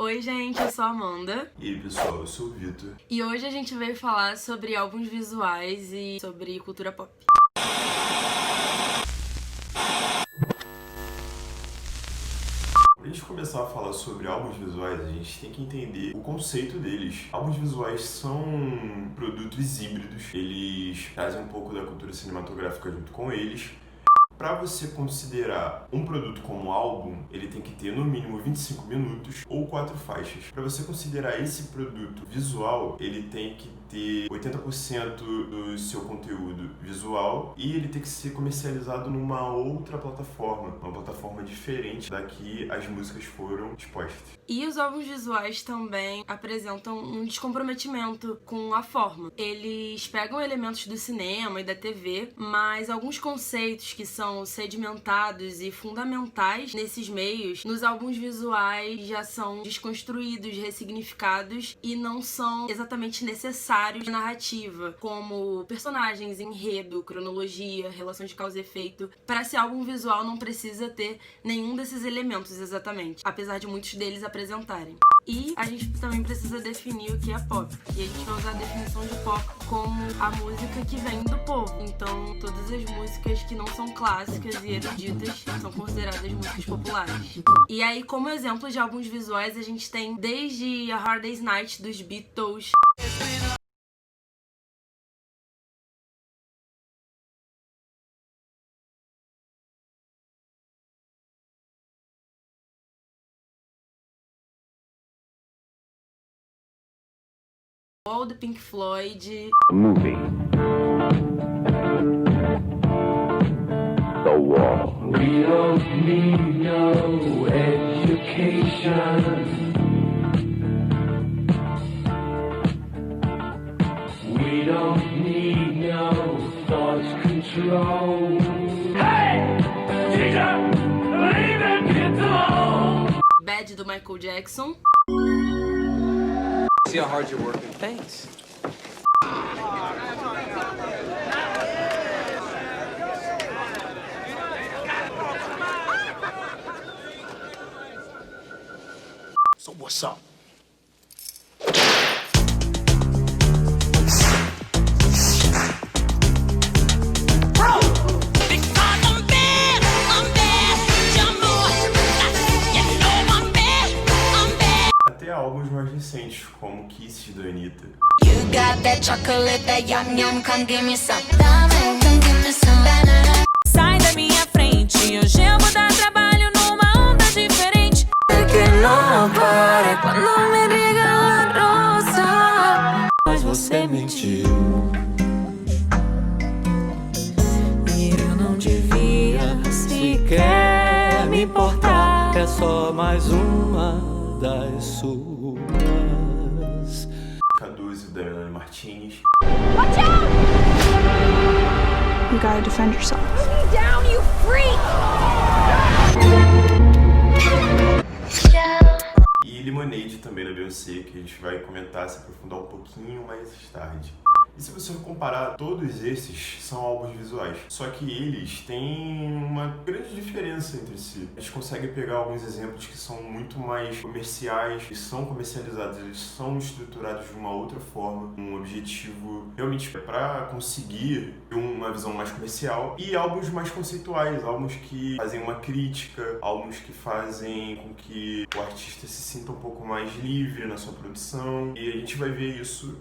Oi gente, eu sou a Amanda. E aí pessoal, eu sou o Vitor. E hoje a gente veio falar sobre álbuns visuais e sobre cultura pop. Pra gente começar a falar sobre álbuns visuais, a gente tem que entender o conceito deles. Álbuns visuais são produtos híbridos, eles trazem um pouco da cultura cinematográfica junto com eles. Para você considerar um produto como álbum, ele tem que ter no mínimo 25 minutos ou 4 faixas. Para você considerar esse produto visual, ele tem que ter 80% do seu conteúdo visual e ele tem que ser comercializado numa outra plataforma, uma plataforma diferente da que as músicas foram expostas. E os álbuns visuais também apresentam um descomprometimento com a forma. Eles pegam elementos do cinema e da TV, mas alguns conceitos que são sedimentados e fundamentais nesses meios, nos álbuns visuais já são desconstruídos, ressignificados e não são exatamente necessários na narrativa, como personagens, enredo, cronologia, relação de causa e efeito. Para esse álbum visual não precisa ter nenhum desses elementos exatamente, apesar de muitos deles apresentarem. E a gente também precisa definir o que é pop. E a gente vai usar a definição de pop como a música que vem do povo. Então, todas as músicas que não são clássicas e eruditas são consideradas músicas populares. E aí, como exemplo de álbuns visuais, a gente tem desde A Hard Day's Night dos Beatles, ou do Pink Floyd, The movie. The Wall. We don't need no education. We don't need no thought control. Hey! Teacher! Leave the kids alone! Bad do Michael Jackson, See how hard you're working. Thanks. So what's up? Até álbuns mais recentes, como Kisses da Anitta. You got that chocolate, that yum yum, come give me some. Come give me some banana. Sai da minha frente, hoje eu vou dar trabalho numa onda diferente. Que não para quando me regala rosa. Mas você mentiu. E eu não devia sequer me importar. É só mais uma das suas. K12 da Melanie Martinez. You gotta defend yourself. Down, you freak! E Lemonade também da Beyoncé, que a gente vai comentar, se aprofundar um pouquinho mais tarde. E se você for comparar, todos esses são álbuns visuais. Só que eles têm uma grande diferença entre si. A gente consegue pegar alguns exemplos que são muito mais comerciais, que são comercializados, eles são estruturados de uma outra forma, um objetivo realmente para conseguir uma visão mais comercial. E álbuns mais conceituais, álbuns que fazem uma crítica, álbuns que fazem com que o artista se sinta um pouco mais livre na sua produção. E a gente vai ver isso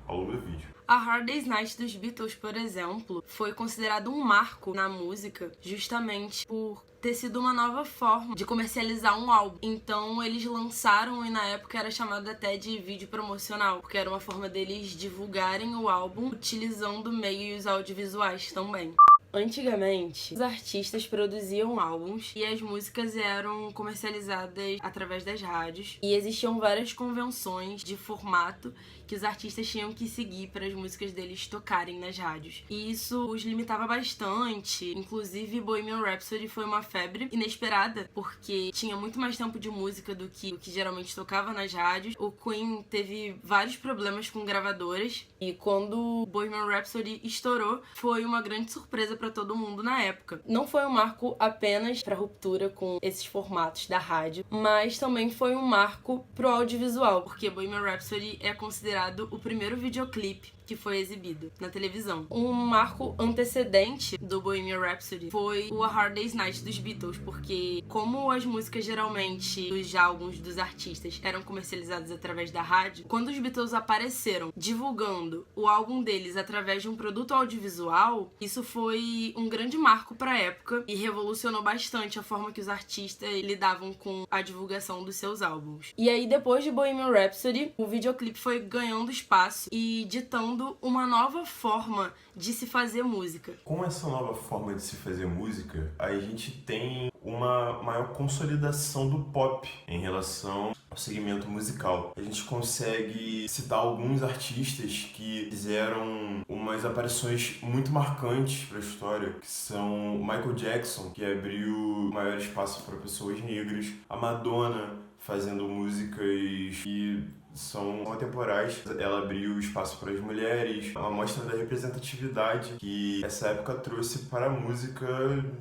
ao longo do vídeo. A Hard Day's Night dos Beatles, por exemplo, foi considerado um marco na música justamente por ter sido uma nova forma de comercializar um álbum. Então eles lançaram, e na época era chamado até de vídeo promocional, porque era uma forma deles divulgarem o álbum utilizando meios audiovisuais também. Antigamente, os artistas produziam álbuns e as músicas eram comercializadas através das rádios. E existiam várias convenções de formato que os artistas tinham que seguir para as músicas deles tocarem nas rádios. E isso os limitava bastante. Inclusive, Bohemian Rhapsody foi uma febre inesperada, porque tinha muito mais tempo de música do que o que geralmente tocava nas rádios. O Queen teve vários problemas com gravadoras. E quando Bohemian Rhapsody estourou, foi uma grande surpresa pra todo mundo na época. Não foi um marco apenas pra ruptura com esses formatos da rádio, mas também foi um marco pro audiovisual, porque Bohemian Rhapsody é considerado o primeiro videoclipe que foi exibido na televisão. Um marco antecedente do Bohemian Rhapsody foi o A Hard Day's Night dos Beatles, porque como as músicas geralmente dos álbuns dos artistas eram comercializadas através da rádio, quando os Beatles apareceram divulgando o álbum deles através de um produto audiovisual, isso foi um grande marco pra época e revolucionou bastante a forma que os artistas lidavam com a divulgação dos seus álbuns. E aí, depois de Bohemian Rhapsody, o videoclipe foi ganhando espaço e ditando uma nova forma de se fazer música. Com essa nova forma de se fazer música, a gente tem uma maior consolidação do pop em relação ao segmento musical. A gente consegue citar alguns artistas que fizeram umas aparições muito marcantes para a história, que são Michael Jackson, que abriu maior espaço para pessoas negras, a Madonna fazendo músicas que são atemporais. Ela abriu espaço para as mulheres, uma mostra da representatividade que essa época trouxe para a música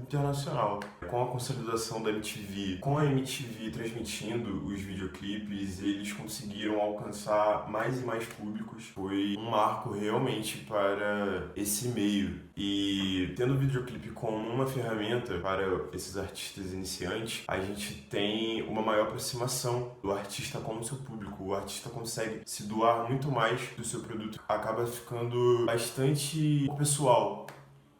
internacional. Com a consolidação da MTV, com a MTV transmitindo os videoclipes, eles conseguiram alcançar mais e mais públicos. Foi um marco realmente para esse meio. E tendo o videoclipe como uma ferramenta para esses artistas iniciantes, a gente tem uma maior aproximação do artista com o seu público. O artista consegue se doar muito mais do seu produto. Acaba ficando bastante pessoal,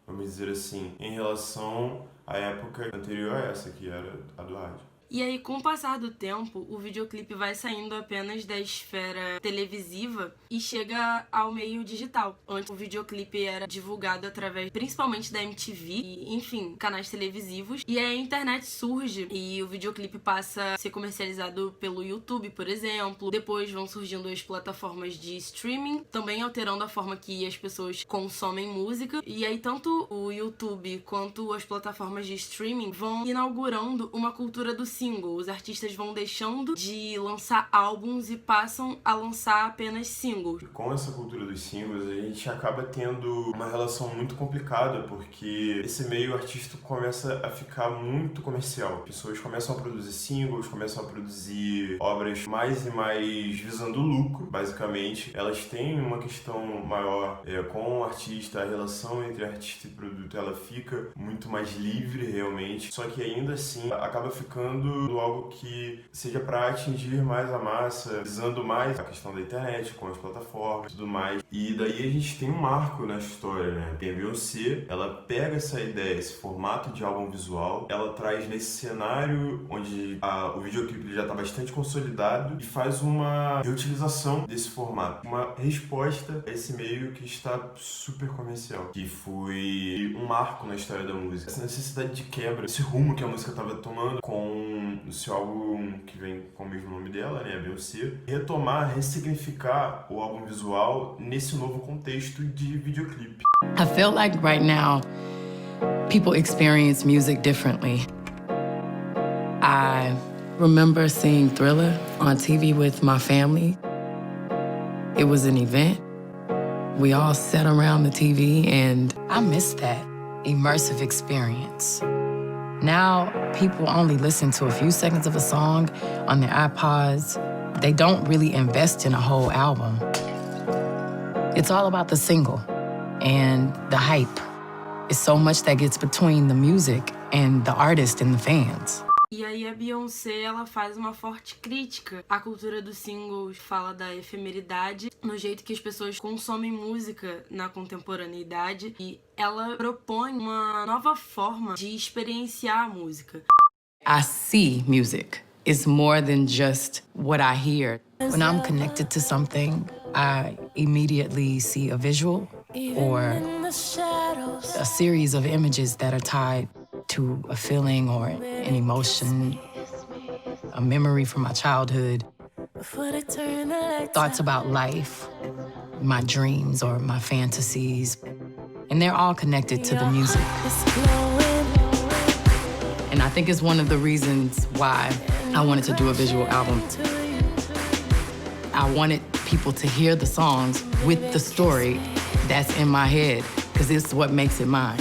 vamos dizer assim, em relação à época anterior a essa, que era a do rádio. E aí, com o passar do tempo, o videoclipe vai saindo apenas da esfera televisiva e chega ao meio digital. Antes, o videoclipe era divulgado através, principalmente da MTV e, enfim, canais televisivos. E aí a internet surge e o videoclipe passa a ser comercializado pelo YouTube, por exemplo. Depois vão surgindo as plataformas de streaming, também alterando a forma que as pessoas consomem música. E aí, tanto o YouTube quanto as plataformas de streaming vão inaugurando uma cultura do single. Os artistas vão deixando de lançar álbuns e passam a lançar apenas singles. Com essa cultura dos singles, a gente acaba tendo uma relação muito complicada, porque esse meio artístico começa a ficar muito comercial. Pessoas começam a produzir singles, começam a produzir obras mais e mais visando lucro, basicamente. Elas têm uma questão maior com o artista, a relação entre artista e produto, ela fica muito mais livre realmente, só que ainda assim acaba ficando algo que seja para atingir mais a massa, visando mais a questão da internet, com as plataformas e tudo mais. E daí a gente tem um marco na história, né? Tem a Beyoncé, ela pega essa ideia, esse formato de álbum visual, ela traz nesse cenário onde o videoclipe já está bastante consolidado e faz uma reutilização desse formato, uma resposta a esse meio que está super comercial, que foi um marco na história da música. Essa necessidade de quebra, esse rumo que a música estava tomando com o seu álbum que vem com o mesmo nome dela, né, a Beyoncé, retomar, ressignificar o álbum visual nesse novo contexto de videoclipe. I feel like right now people experience music differently. I remember seeing Thriller on TV with my family. It was an event. We all sat around the TV and I miss that immersive experience. Now, people only listen to a few seconds of a song on their iPods. They don't really invest in a whole album. It's all about the single and the hype. It's so much that gets between the music and the artist and the fans. E aí a Beyoncé, ela faz uma forte crítica à cultura dos singles, fala da efemeridade, no jeito que as pessoas consomem música na contemporaneidade, e ela propõe uma nova forma de experienciar a música. I see music. It's more than just what I hear. When I'm connected to something, I immediately see a visual or a series of images that are tied to a feeling or an emotion, a memory from my childhood, thoughts about life, my dreams or my fantasies, and they're all connected to the music. And I think it's one of the reasons why I wanted to do a visual album. I wanted people to hear the songs with the story that's in my head, because it's what makes it mine.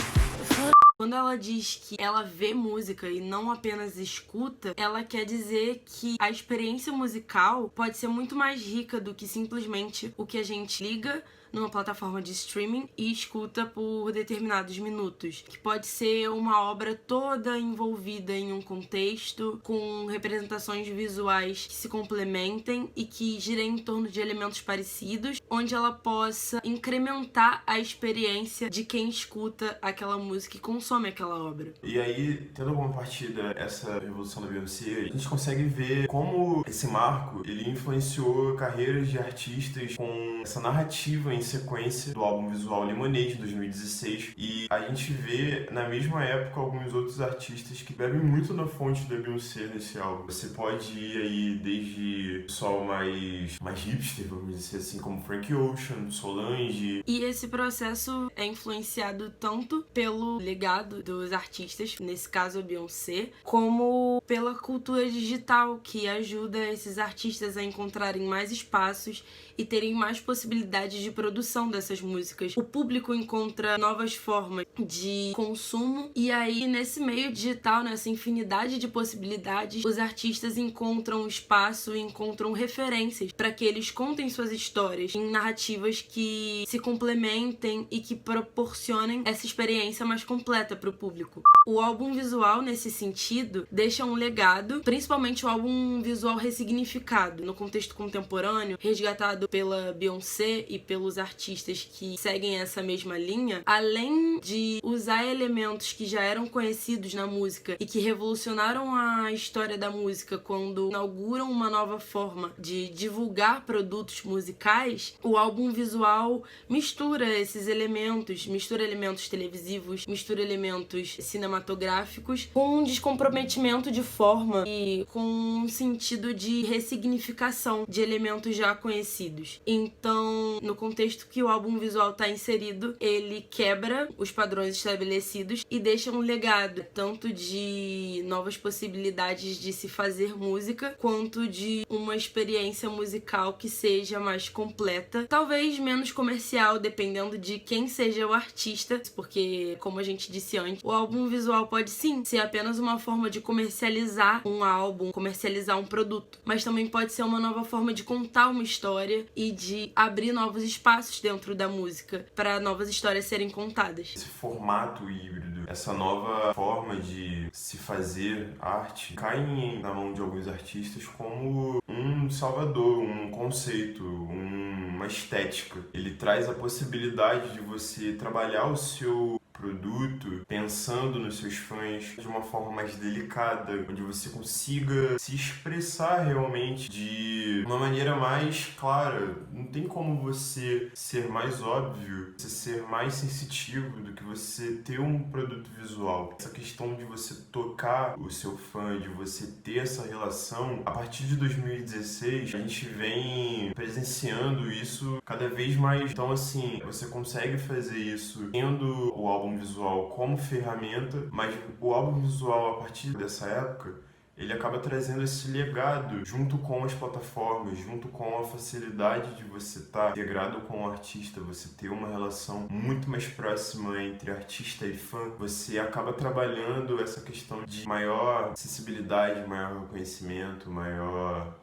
Quando ela diz que ela vê música e não apenas escuta, ela quer dizer que a experiência musical pode ser muito mais rica do que simplesmente o que a gente liga numa plataforma de streaming e escuta por determinados minutos, que pode ser uma obra toda envolvida em um contexto, com representações visuais que se complementem e que girem em torno de elementos parecidos, onde ela possa incrementar a experiência de quem escuta aquela música e consome aquela obra. E aí, tendo como partida essa revolução da Beyoncé, a gente consegue ver como esse marco ele influenciou carreiras de artistas com essa narrativa em sequência do álbum visual Lemonade, de 2016, e a gente vê na mesma época alguns outros artistas que bebem muito na fonte da Beyoncé nesse álbum. Você pode ir aí desde pessoal mais hipster, vamos dizer assim, como Frank Ocean, Solange. E esse processo é influenciado tanto pelo legado dos artistas, nesse caso a Beyoncé, como pela cultura digital, que ajuda esses artistas a encontrarem mais espaços e terem mais possibilidades de produção dessas músicas. O público encontra novas formas de consumo e aí nesse meio digital, nessa infinidade de possibilidades, os artistas encontram espaço e encontram referências para que eles contem suas histórias em narrativas que se complementem e que proporcionem essa experiência mais completa para o público. O álbum visual, nesse sentido, deixa um legado, principalmente o álbum visual ressignificado, no contexto contemporâneo, resgatado pela Beyoncé e pelos artistas que seguem essa mesma linha, além de usar elementos que já eram conhecidos na música e que revolucionaram a história da música quando inauguram uma nova forma de divulgar produtos musicais, o álbum visual mistura esses elementos, mistura elementos televisivos, mistura elementos cinematográficos com um descomprometimento de forma e com um sentido de ressignificação de elementos já conhecidos. Então, no contexto que o álbum visual está inserido, ele quebra os padrões estabelecidos e deixa um legado, tanto de novas possibilidades de se fazer música, quanto de uma experiência musical que seja mais completa, talvez menos comercial, dependendo de quem seja o artista, porque, como a gente disse antes, o álbum visual pode sim ser apenas uma forma de comercializar um álbum, comercializar um produto, mas também pode ser uma nova forma de contar uma história e de abrir novos espaços dentro da música para novas histórias serem contadas. Esse formato híbrido, essa nova forma de se fazer arte, cai na mão de alguns artistas como um salvador, um conceito, uma estética. Ele traz a possibilidade de você trabalhar o seu produto pensando nos seus fãs de uma forma mais delicada, onde você consiga se expressar realmente de uma maneira mais clara. Não tem como você ser mais óbvio, você ser mais sensitivo do que você ter um produto visual. Essa questão de você tocar o seu fã, de você ter essa relação, a partir de 2016 a gente vem presenciando isso cada vez mais. Então assim, você consegue fazer isso tendo o álbum visual como ferramenta, mas o álbum visual a partir dessa época ele acaba trazendo esse legado junto com as plataformas, junto com a facilidade de você estar integrado com o artista, você ter uma relação muito mais próxima entre artista e fã. Você acaba trabalhando essa questão de maior acessibilidade, maior reconhecimento, maior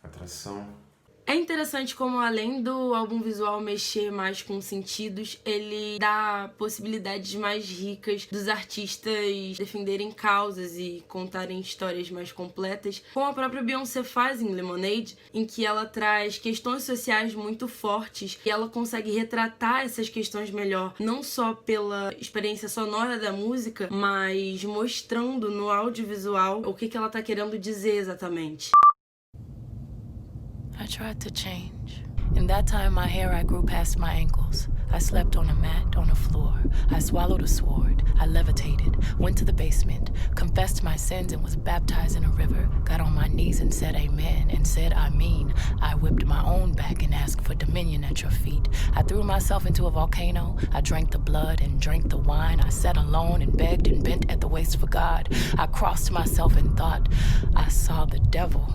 atração. É interessante como, além do álbum visual mexer mais com sentidos, ele dá possibilidades mais ricas dos artistas defenderem causas e contarem histórias mais completas, como a própria Beyoncé faz em Lemonade, em que ela traz questões sociais muito fortes e ela consegue retratar essas questões melhor, não só pela experiência sonora da música, mas mostrando no audiovisual o que ela tá querendo dizer exatamente. I tried to change. In that time, my hair I grew past my ankles. I slept on a mat on the floor. I swallowed a sword. I levitated, went to the basement, confessed my sins and was baptized in a river. Got on my knees and said amen and said I mean. I whipped my own back and asked for dominion at your feet. I threw myself into a volcano. I drank the blood and drank the wine. I sat alone and begged and bent at the waist for God. I crossed myself and thought I saw the devil.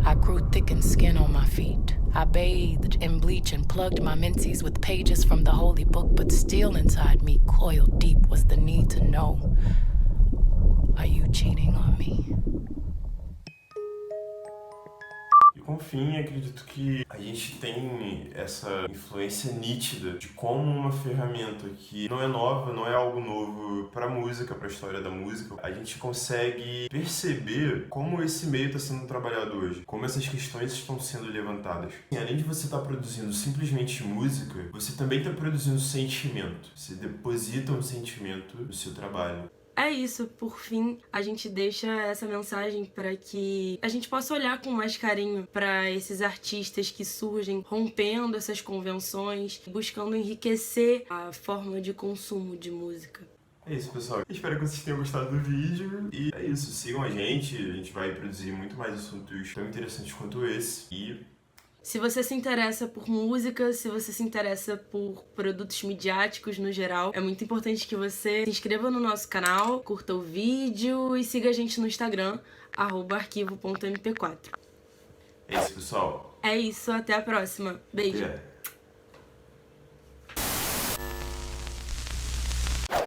I grew thickened skin on my feet. I bathed in bleach and plugged my menses with pages from the holy book, but still inside me, coiled deep, was the need to know. Are you cheating on me? E com o fim, acredito que a gente tem essa influência nítida de como uma ferramenta que não é nova, não é algo novo para a música, para a história da música, a gente consegue perceber como esse meio está sendo trabalhado hoje, como essas questões estão sendo levantadas. E além de você estar produzindo simplesmente música, você também está produzindo sentimento. Você deposita um sentimento no seu trabalho. É isso, por fim, a gente deixa essa mensagem para que a gente possa olhar com mais carinho para esses artistas que surgem rompendo essas convenções, buscando enriquecer a forma de consumo de música. É isso, pessoal. Espero que vocês tenham gostado do vídeo. E é isso, sigam a gente vai produzir muito mais assuntos tão interessantes quanto esse. E se você se interessa por música, se você se interessa por produtos midiáticos no geral, é muito importante que você se inscreva no nosso canal, curta o vídeo e siga a gente no Instagram, @arquivo.mp4. é isso, pessoal. É isso, até a próxima. Beijo! Yeah.